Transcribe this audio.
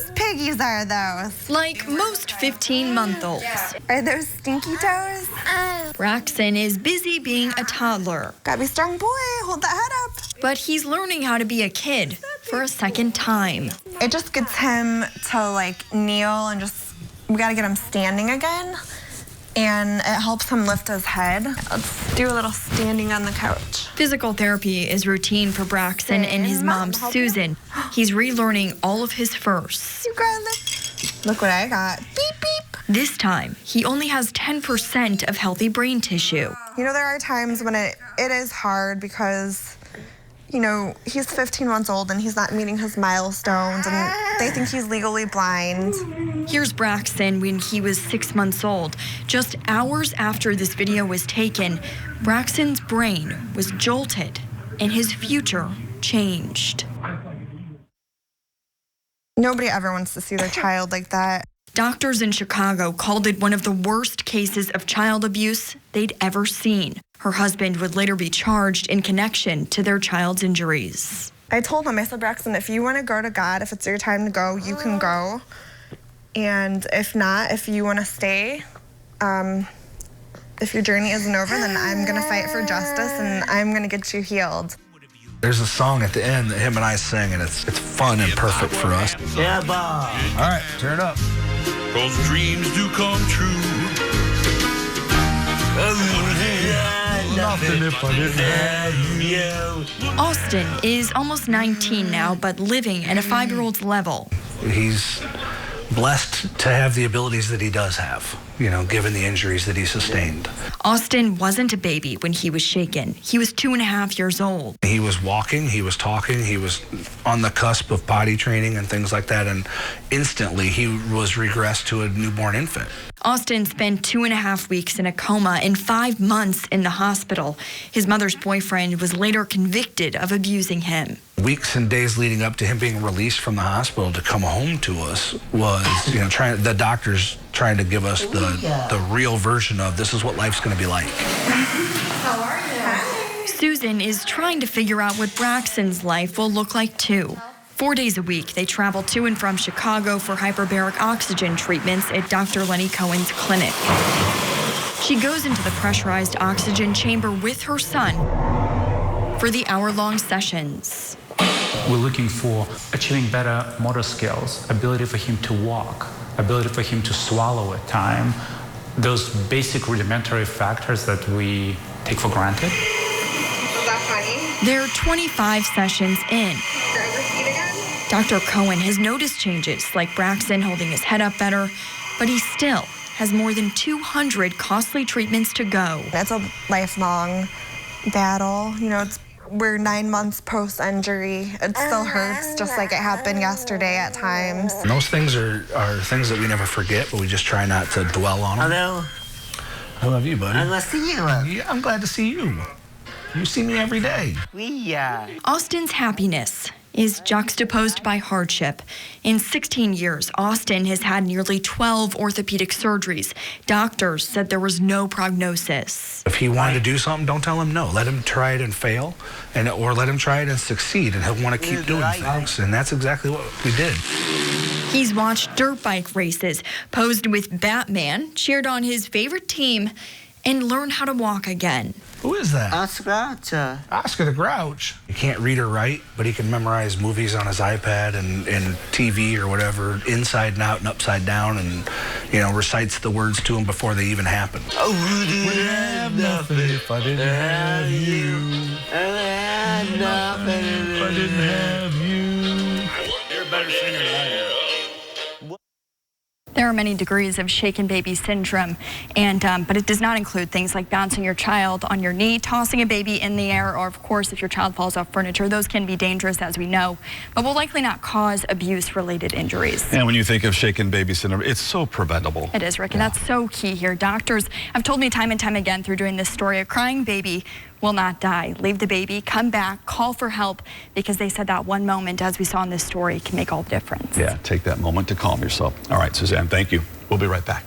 Whose piggies are those? Like most 15-month-olds. Are those stinky toes? Braxton is busy being a toddler. Gotta be strong, boy. Hold that head up. But he's learning how to be a kid for a second time. It just gets him to like kneel and we gotta get him standing again. And it helps him lift his head. Let's do a little standing on the couch. Physical therapy is routine for Braxton and his mom, Susan. He's relearning all of his firsts. You got it. Look what I got. Beep, beep. This time, he only has 10% of healthy brain tissue. You know, there are times when it is hard because, you know, he's 15 months old and he's not meeting his milestones and they think he's legally blind. Here's Braxton when he was 6 months old. Just hours after this video was taken, Braxton's brain was jolted and his future changed. Nobody ever wants to see their child like that. Doctors in Chicago called it one of the worst cases of child abuse they'd ever seen. Her husband would later be charged in connection to their child's injuries. I told him, I said, Braxton, if you want to go to God, if it's your time to go, you can go. And if not, if you want to stay, if your journey isn't over, then I'm going to fight for justice and I'm going to get you healed. There's a song at the end that him and I sing, and it's fun and perfect for us. Yeah, Bob. All right, turn it up. 'Cause dreams do come true. Nothing if I didn't have you. Austin is almost 19 now, but living at a 5-year-old's level. He's blessed to have the abilities that he does have, you know, given the injuries that he sustained. Austin wasn't a baby when he was shaken. He was 2.5 years old. He was walking, he was talking, he was on the cusp of potty training and things like that, and instantly he was regressed to a newborn infant. Austin spent 2.5 weeks in a coma and 5 months in the hospital. His mother's boyfriend was later convicted of abusing him. Weeks and days leading up to him being released from the hospital to come home to us was, you know, the doctors trying to give us the real version of this is what life's going to be like. How are you? Susan is trying to figure out what Braxton's life will look like too. 4 days a week, they travel to and from Chicago for hyperbaric oxygen treatments at Dr. Lenny Cohen's clinic. She goes into the pressurized oxygen chamber with her son for the hour-long sessions. We're looking for achieving better motor skills, ability for him to walk, ability for him to swallow at time, those basic rudimentary factors that we take for granted. Is that funny? They're 25 sessions in. Dr. Cohen has noticed changes, like Braxton holding his head up better, but he still has more than 200 costly treatments to go. It's a lifelong battle. You know, we're 9 months post-injury. It still hurts, just like it happened yesterday at times. And those things are things that we never forget, but we just try not to dwell on them. Hello. I love you, buddy. I love to see you. Yeah, I'm glad to see you. You see me every day. Austin's happiness is juxtaposed by hardship. In 16 years, Austin has had nearly 12 orthopedic surgeries. Doctors said there was no prognosis. If he wanted to do something, don't tell him no. Let him try it and fail, or let him try it and succeed, and he'll want to keep doing things. And that's exactly what we did. He's watched dirt bike races, posed with Batman, cheered on his favorite team, and learned how to walk again. Who is that? Oscar. Oscar the Grouch. He can't read or write, but he can memorize movies on his iPad and TV or whatever, inside and out and upside down, and, you know, recites the words to him before they even happen. I wouldn't have nothing if I didn't have you. I had nothing if I didn't have you. You're a better singer than I am. There are many degrees of shaken baby syndrome, but it does not include things like bouncing your child on your knee, tossing a baby in the air, or of course if your child falls off furniture. Those can be dangerous, as we know, but will likely not cause abuse-related injuries. And when you think of shaken baby syndrome, it's so preventable. It is, Rick, and that's so key here. Doctors have told me time and time again through doing this story, a crying baby will not die. Leave the baby, come back, call for help, because they said that one moment, as we saw in this story, can make all the difference. Yeah, take that moment to calm yourself. All right, Suzanne, thank you. We'll be right back.